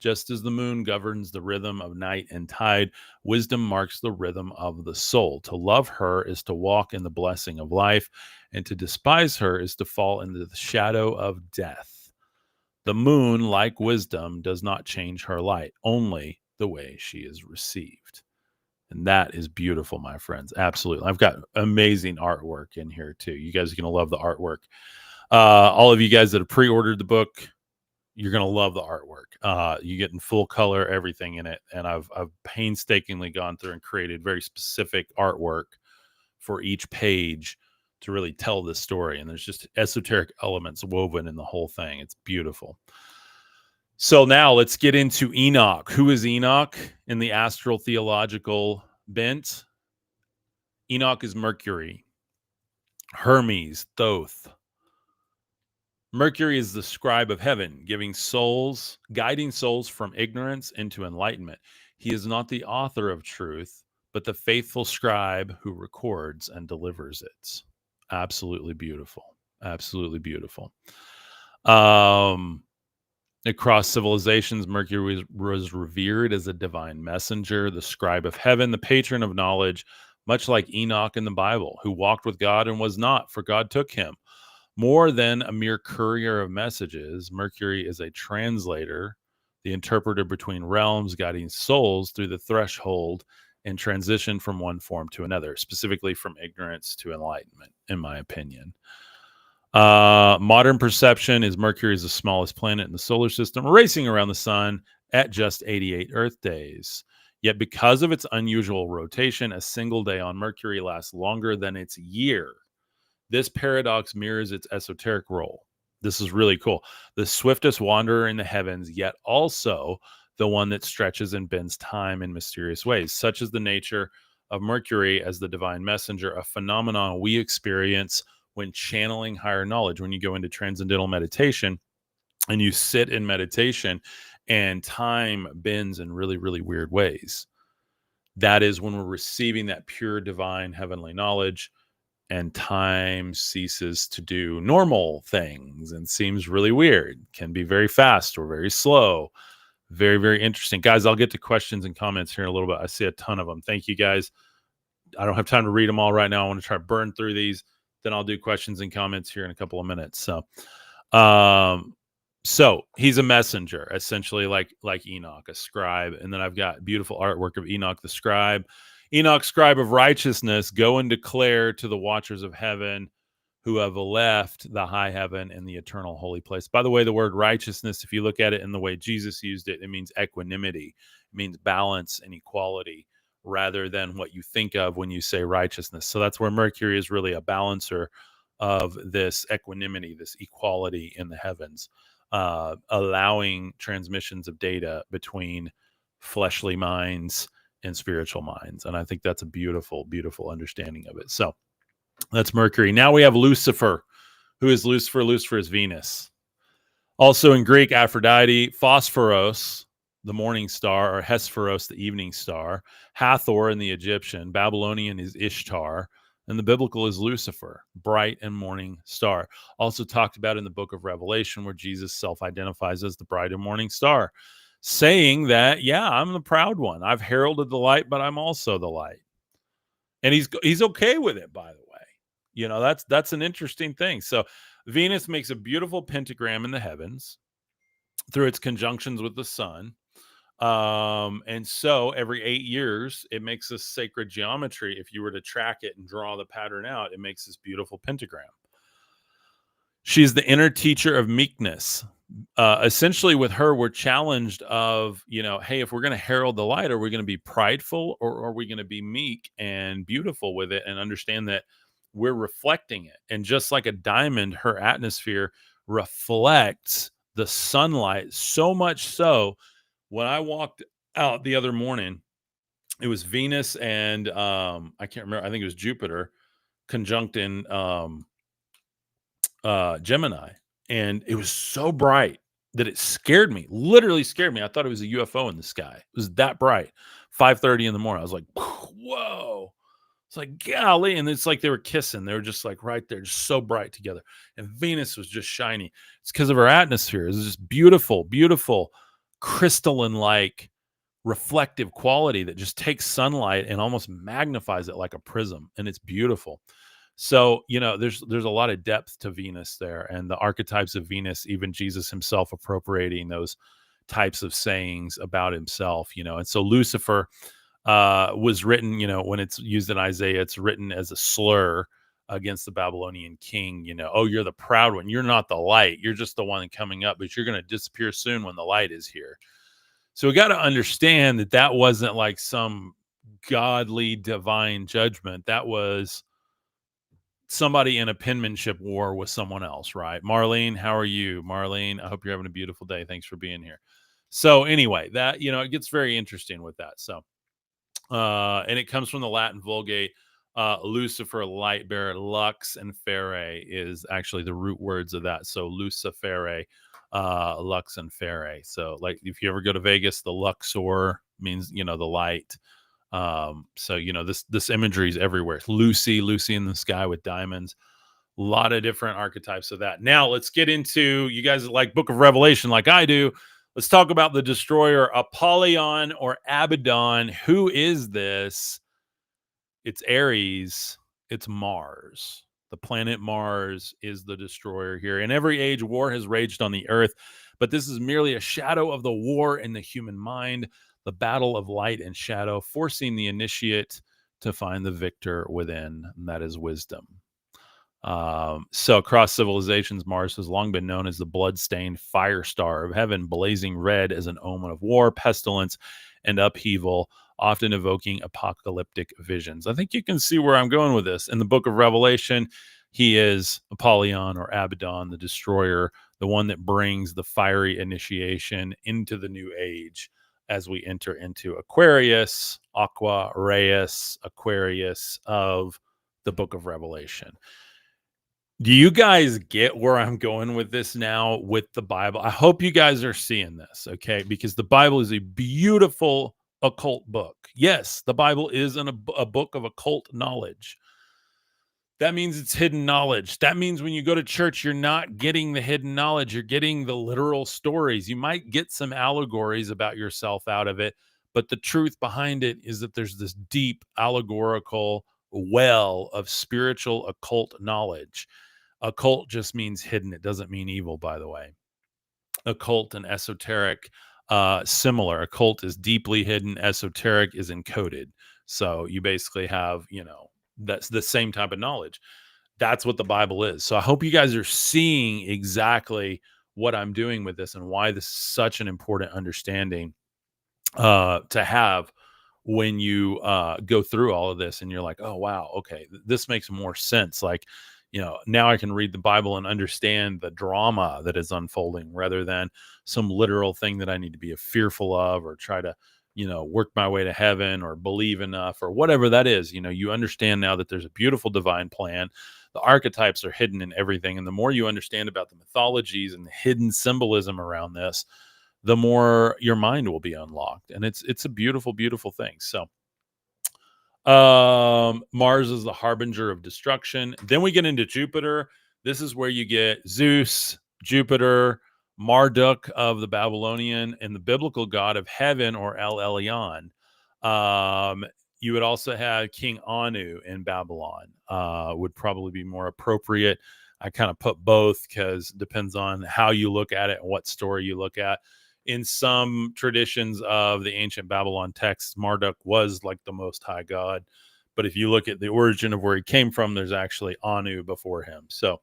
Just as the moon governs the rhythm of night and tide, wisdom marks the rhythm of the soul. To love her is to walk in the blessing of life, and to despise her is to fall into the shadow of death. The moon, like wisdom, does not change her light, only the way she is received. And that is beautiful, my friends. Absolutely. I've got amazing artwork in here, too. You guys are going to love the artwork. All of you guys that have pre-ordered the book, you're going to love the artwork. You get in full color, everything in it. And I've painstakingly gone through and created very specific artwork for each page to really tell this story. And there's just esoteric elements woven in the whole thing. It's beautiful. So now let's get into Enoch. Who is Enoch in the astral theological bent? Enoch is Mercury, Hermes, Thoth. Mercury is the scribe of heaven, guiding souls from ignorance into enlightenment. He is not the author of truth, but the faithful scribe who records and delivers it. Absolutely beautiful. Absolutely beautiful. Across civilizations, Mercury was revered as a divine messenger, the scribe of heaven, the patron of knowledge, much like Enoch in the Bible, who walked with God and was not, for God took him. More than a mere courier of messages, Mercury is a translator, the interpreter between realms, guiding souls through the threshold and transition from one form to another, specifically from ignorance to enlightenment, in my opinion. Modern perception is Mercury is the smallest planet in the solar system, racing around the sun at just 88 Earth days. Yet because of its unusual rotation, a single day on Mercury lasts longer than its year. This paradox mirrors its esoteric role. This is really cool. The swiftest wanderer in the heavens, yet also the one that stretches and bends time in mysterious ways. Such is the nature of Mercury as the divine messenger, a phenomenon we experience when channeling higher knowledge. When you go into transcendental meditation and you sit in meditation and time bends in really, really weird ways, that is when we're receiving that pure divine heavenly knowledge, and time ceases to do normal things and seems really weird. Can be very fast or very slow. Very, very interesting. Guys, I'll get to questions and comments here in a little bit. I see a ton of them. Thank you, guys. I don't have time to read them all right now. I want to try to burn through these. Then I'll do questions and comments here in a couple of minutes. So he's a messenger, essentially like Enoch, a scribe. And then I've got beautiful artwork of Enoch the scribe. Enoch, scribe of righteousness, go and declare to the watchers of heaven who have left the high heaven and the eternal holy place. By the way, the word righteousness, if you look at it in the way Jesus used it, it means equanimity. It means balance and equality rather than what you think of when you say righteousness. So that's where Mercury is really a balancer of this equanimity, this equality in the heavens, allowing transmissions of data between fleshly minds and spiritual minds. And I think that's a beautiful, beautiful understanding of it. So that's Mercury. Now we have Lucifer. Who is Lucifer? Lucifer is Venus. Also in Greek, Aphrodite, Phosphoros, the morning star, or Hesperos, the evening star. Hathor in the Egyptian. Babylonian is Ishtar. And the biblical is Lucifer, bright and morning star. Also talked about in the book of Revelation, where Jesus self-identifies as the bright and morning star, saying that, yeah, I'm the proud one. I've heralded the light, but I'm also the light. And he's okay with it, by the way. You know, that's an interesting thing. So Venus makes a beautiful pentagram in the heavens through its conjunctions with the sun. And so every 8 years, it makes this sacred geometry. If you were to track it and draw the pattern out, it makes this beautiful pentagram. She's the inner teacher of meekness. Essentially with her, we're challenged of, you know, hey, if we're going to herald the light, are we going to be prideful or are we going to be meek and beautiful with it and understand that we're reflecting it? And just like a diamond, her atmosphere reflects the sunlight so much so when I walked out the other morning, it was Venus and I can't remember, I think it was Jupiter conjunct in Gemini, and it was so bright that it scared me, literally scared me. I thought it was a UFO in the sky. It was that bright. 5:30 in the morning. I was like, whoa. It's like, golly. And it's like they were kissing. They were just like right there, just so bright together. And Venus was just shiny. It's because of her atmosphere. It was just beautiful, beautiful, crystalline-like reflective quality that just takes sunlight and almost magnifies it like a prism. And it's beautiful. So, you know, there's a lot of depth to Venus there, and the archetypes of Venus, even Jesus himself appropriating those types of sayings about himself, you know. And so Lucifer was written, you know, when it's used in Isaiah, it's written as a slur against the Babylonian king, you know, oh, you're the proud one. You're not the light. You're just the one coming up, but you're going to disappear soon when the light is here. So we got to understand that that wasn't like some godly divine judgment. That was somebody in a penmanship war with someone else, right? Marlene, how are you? Marlene, I hope you're having a beautiful day. Thanks for being here. So anyway, that, it gets very interesting with that. So, and it comes from the Latin Vulgate. Lucifer, light bearer, lux, and fere is actually the root words of that. So Lucifere, lux and fere. So like if you ever go to Vegas, the Luxor means, the light. So this imagery is everywhere. Lucy in the sky with diamonds. A lot of different archetypes of that. Now let's get into, you guys like Book of Revelation like I do. Let's talk about the destroyer Apollyon or Abaddon. Who is this? It's Aries. It's Mars. The planet Mars is the destroyer here. In every age, war has raged on the earth, but this is merely a shadow of the war in the human mind, the battle of light and shadow, forcing the initiate to find the victor within, and that is wisdom. So across civilizations, Mars has long been known as the blood-stained fire star of heaven, blazing red as an omen of war, pestilence, and upheaval, often evoking apocalyptic visions. I think you can see where I'm going with this. In the book of Revelation, he is Apollyon or Abaddon, the destroyer, the one that brings the fiery initiation into the new age as we enter into Aquarius, Aqua Reis, Aquarius of the book of Revelation. Do you guys get where I'm going with this now with the Bible? I hope you guys are seeing this, okay? Because the Bible is a beautiful occult book. Yes, the Bible is a book of occult knowledge. That means it's hidden knowledge. That means when you go to church, you're not getting the hidden knowledge. You're getting the literal stories. You might get some allegories about yourself out of it, but the truth behind it is that there's this deep allegorical well of spiritual occult knowledge. Occult just means hidden. It doesn't mean evil, by the way. Occult and esoteric, similar. Occult is deeply hidden. Esoteric is encoded. So you basically have, that's the same type of knowledge. That's what the Bible is. So I hope you guys are seeing exactly what I'm doing with this and why this is such an important understanding to have when you go through all of this and you're like, oh, wow, okay, this makes more sense. Like, now I can read the Bible and understand the drama that is unfolding rather than some literal thing that I need to be fearful of or try to, work my way to heaven or believe enough or whatever that is. You understand now that there's a beautiful divine plan. The archetypes are hidden in everything. And the more you understand about the mythologies and the hidden symbolism around this, the more your mind will be unlocked. And it's a beautiful, beautiful thing. So Mars is the harbinger of destruction. Then we get into Jupiter. This is where you get Zeus, Jupiter, Marduk of the Babylonian, and the biblical god of heaven or El Elyon. You would also have King Anu in Babylon. Would probably be more appropriate. I kind of put both because it depends on how you look at it and what story you look at. In some traditions of the ancient Babylon texts, Marduk was like the most high god. But if you look at the origin of where he came from, there's actually Anu before him. So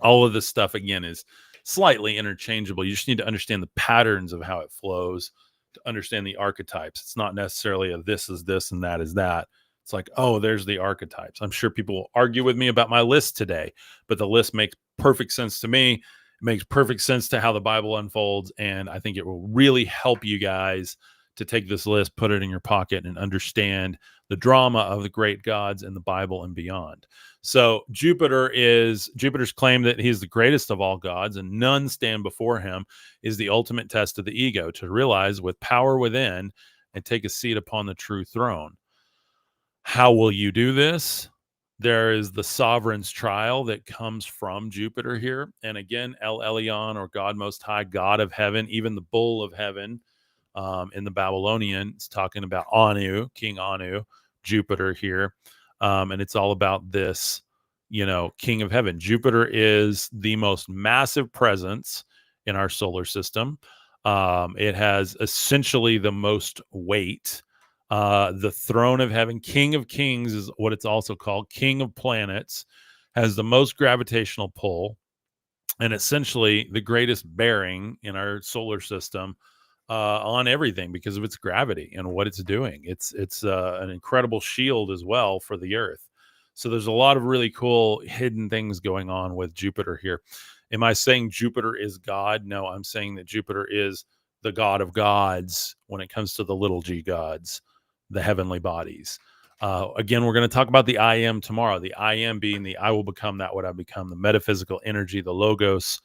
all of this stuff, again, is slightly interchangeable. You just need to understand the patterns of how it flows to understand the archetypes. It's not necessarily a this is this and that is that. It's like, oh, there's the archetypes. I'm sure people will argue with me about my list today, but the list makes perfect sense to me. It makes perfect sense to how the Bible unfolds. And I think it will really help you guys to take this list, put it in your pocket, and understand the drama of the great gods in the Bible and beyond. So Jupiter's claim that he's the greatest of all gods and none stand before him is the ultimate test of the ego, to realize with power within and take a seat upon the true throne. How will you do this? There is the sovereign's trial that comes from Jupiter here. And again, El Elyon, or God Most High, God of heaven, even the bull of heaven in the Babylonian, it's talking about Anu, King Anu, Jupiter here. And it's all about this, King of heaven. Jupiter is the most massive presence in our solar system. It has essentially the most weight. The throne of heaven, King of kings is what it's also called. King of planets, has the most gravitational pull and essentially the greatest bearing in our solar system on everything because of its gravity and what it's doing. It's an incredible shield as well for the earth. So there's a lot of really cool hidden things going on with Jupiter here. Am I saying Jupiter is God? No, I'm saying that Jupiter is the god of gods when it comes to the little g gods, the heavenly bodies. Again, we're going to talk about the I am tomorrow. The I am being the I will become that what I become, the metaphysical energy, the logos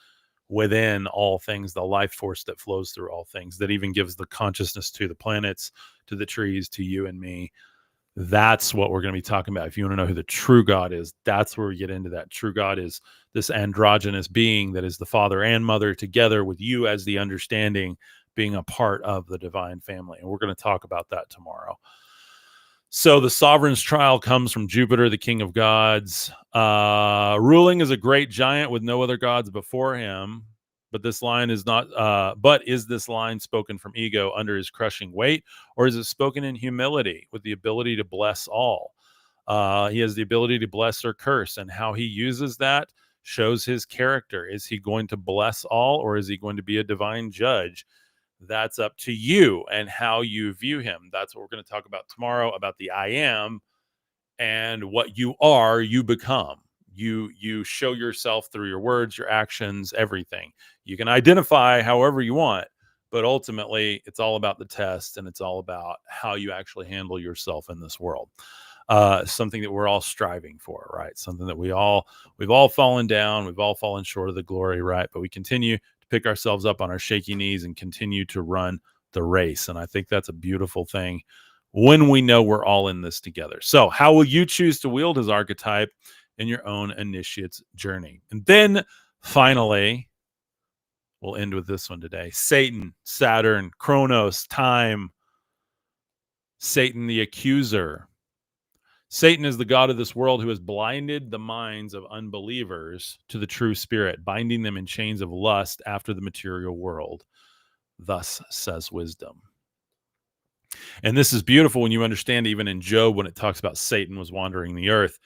within all things, the life force that flows through all things, that even gives the consciousness to the planets, to the trees, to you and me. That's what we're going to be talking about. If you want to know who the true God is, that's where we get into that. True God is this androgynous being that is the father and mother together with you as the understanding, being a part of the divine family. And we're going to talk about that tomorrow. So the sovereign's trial comes from Jupiter, the king of gods, ruling as a great giant with no other gods before him. But this line is not, but is this line spoken from ego under his crushing weight, or is it spoken in humility with the ability to bless all? He has the ability to bless or curse, and how he uses that shows his character. Is he going to bless all, or is he going to be a divine judge? That's up to you and how you view him. That's what we're going to talk about tomorrow, about the I am, and what you are, you become. You show yourself through your words, your actions, everything. You can identify however you want, but ultimately it's all about the test, and it's all about how you actually handle yourself in this world. Something that we're all striving for, right? Something that we've all fallen down, we've all fallen short of the glory, right? But we continue to pick ourselves up on our shaky knees and continue to run the race. And I think that's a beautiful thing when we know we're all in this together. So how will you choose to wield his archetype in your own initiate's journey? And then finally, we'll end with this one today. Satan, Saturn, Kronos, time. Satan, the accuser. Satan is the god of this world who has blinded the minds of unbelievers to the true spirit, binding them in chains of lust after the material world. Thus says wisdom. And this is beautiful when you understand, even in Job, when it talks about Satan was wandering the earth,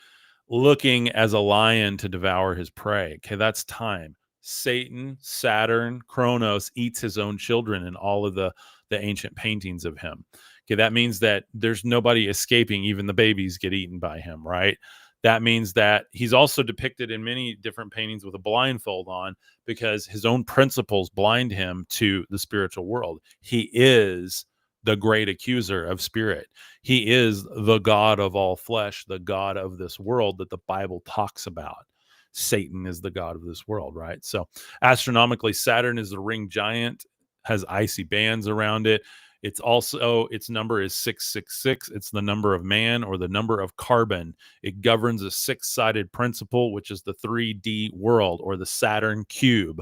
looking as a lion to devour his prey. Okay, that's time. Satan, Saturn, Kronos eats his own children in all of the ancient paintings of him. Okay, that means that there's nobody escaping. Even the babies get eaten by him, right? That means that he's also depicted in many different paintings with a blindfold on, because his own principles blind him to the spiritual world. He is the great accuser of spirit. He is the God of all flesh, the God of this world that the Bible talks about. Satan is the God of this world, right? So astronomically, Saturn is the ring giant, has icy bands around it. It's also, its number is 666. It's the number of man, or the number of carbon. It governs a six-sided principle, which is the 3D world, or the Saturn cube.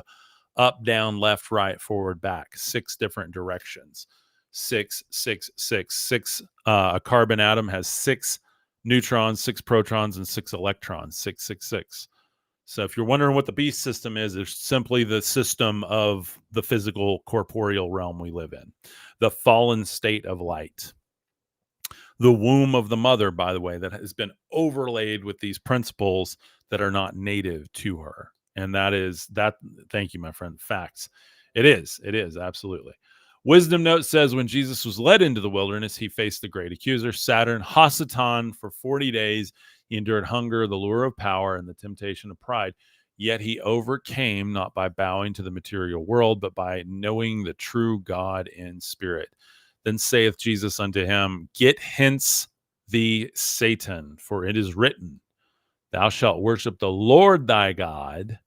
Up, down, left, right, forward, back. 6 different directions. 6, 6, 6, 6. A carbon atom has 6 neutrons, 6 protons, and 6 electrons. 6, 6, 6. So if you're wondering what the beast system is, it's simply the system of the physical corporeal realm we live in, the fallen state of light, the womb of the mother, by the way, that has been overlaid with these principles that are not native to her. And that is that. Thank you, my friend. Facts. It is absolutely. Wisdom Note says, when Jesus was led into the wilderness, he faced the great accuser, Saturn, Hasatan, for 40 days. He endured hunger, the lure of power, and the temptation of pride. Yet he overcame, not by bowing to the material world, but by knowing the true God in spirit. Then saith Jesus unto him, Get hence thee, Satan, for it is written, Thou shalt worship the Lord thy God,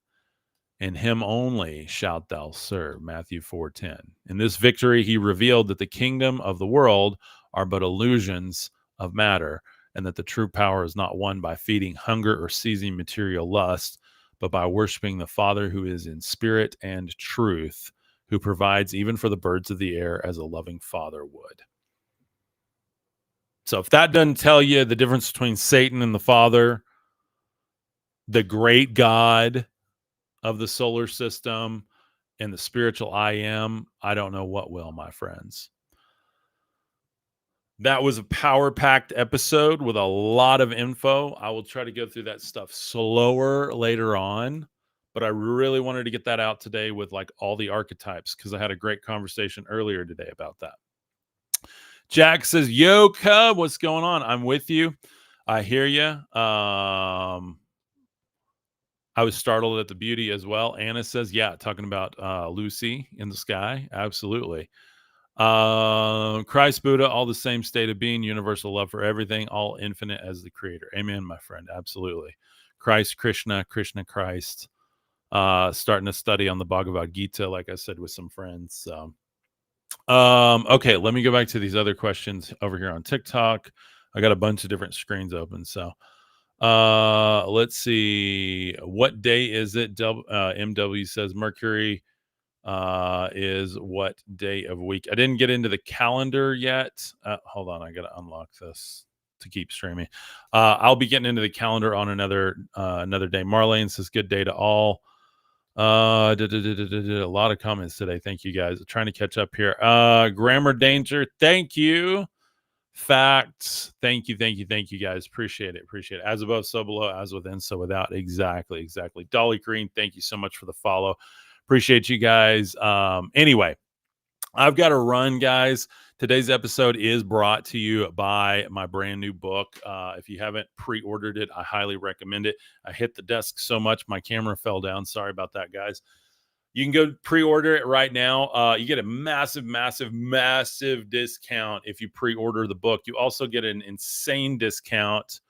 and him only shalt thou serve. Matthew 4:10. In this victory, he revealed that the kingdom of the world are but illusions of matter, and that the true power is not won by feeding hunger or seizing material lust, but by worshiping the Father who is in spirit and truth, who provides even for the birds of the air as a loving father would. So if that doesn't tell you the difference between Satan and the Father, the great God of the solar system, and the spiritual I am, I don't know what will, my friends. That was a power-packed episode with a lot of info. I will try to go through that stuff slower later on, but I really wanted to get that out today with like all the archetypes, because I had a great conversation earlier today about that. Jack says, Yo, Cub, what's going on? I'm with you. I hear you. I was startled at the beauty as well. Anna says, yeah, talking about Lucy in the sky. Absolutely. Christ, Buddha, all the same state of being, universal love for everything, all infinite as the creator. Amen, my friend. Absolutely. Christ, Krishna, Krishna, Christ. Starting to study on the Bhagavad Gita, like I said, with some friends. So, okay, let me go back to these other questions over here on TikTok. I got a bunch of different screens open. So, let's see. What day is it? MW says Mercury is what day of week. I didn't get into the calendar yet. Hold on, I gotta unlock this to keep streaming. I'll be getting into the calendar on another day. Marlene says good day to all. A lot of comments today. Thank you guys. Trying to catch up here. Grammar danger. Thank you. Facts. Thank you. Thank you guys. Appreciate it. As above, so below, as within, so without. Exactly. Dolly Green, thank you so much for the follow. Appreciate you guys. Anyway, I've got to run, guys. Today's episode is brought to you by my brand new book. If you haven't pre-ordered it, I highly recommend it. I hit the desk so much, my camera fell down. Sorry about that, guys. You can go pre-order it right now. You get a massive discount if you pre-order the book. You also get an insane discount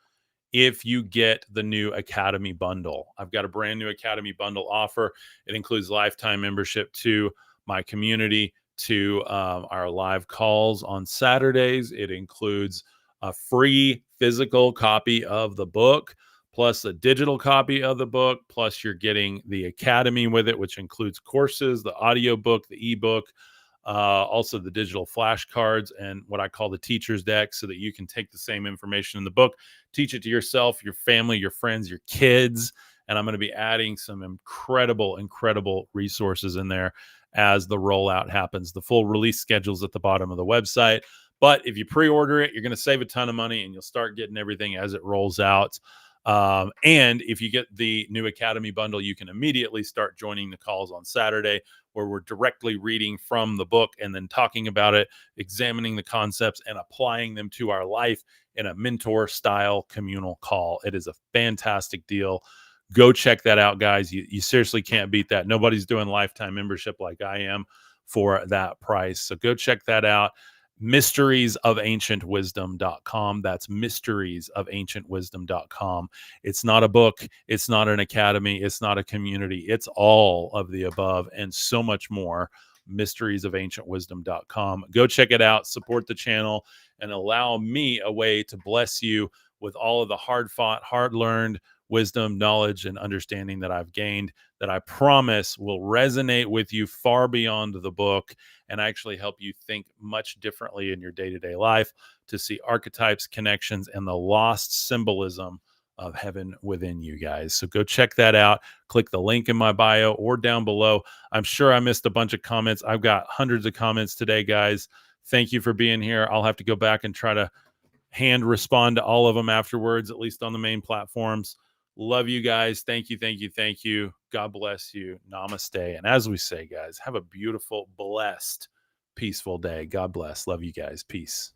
if you get the new Academy bundle. I've got a brand new Academy bundle offer. It includes lifetime membership to my community, to our live calls on Saturdays. It includes a free physical copy of the book, plus a digital copy of the book, plus you're getting the Academy with it, which includes courses, the audiobook, the ebook, also the digital flashcards, and what I call the teacher's deck, so that you can take the same information in the book, teach it to yourself, your family, your friends, your kids. And I'm going to be adding some incredible resources in there as the rollout happens. The full release schedule's at the bottom of the website. But if you pre-order it, you're going to save a ton of money and you'll start getting everything as it rolls out. And if you get the new Academy bundle, you can immediately start joining the calls on Saturday, where we're directly reading from the book and then talking about it, examining the concepts and applying them to our life in a mentor style communal call. It is a fantastic deal. Go check that out, guys. You seriously can't beat that. Nobody's doing lifetime membership like I am for that price. So go check that out. Mysteriesofancientwisdom.com. That's mysteriesofancientwisdom.com. It's not a book. It's not an academy. It's not a community. It's all of the above and so much more. Mysteriesofancientwisdom.com. Go check it out. Support the channel and allow me a way to bless you with all of the hard fought, hard learned wisdom, knowledge, and understanding that I've gained, that I promise will resonate with you far beyond the book and actually help you think much differently in your day-to-day life, to see archetypes, connections, and the lost symbolism of heaven within you guys. So go check that out. Click the link in my bio or down below. I'm sure I missed a bunch of comments. I've got hundreds of comments today, guys. Thank you for being here. I'll have to go back and try to hand respond to all of them afterwards, at least on the main platforms. Love you guys. Thank you. God bless you. Namaste. And as we say, guys, have a beautiful, blessed, peaceful day. God bless. Love you guys. Peace.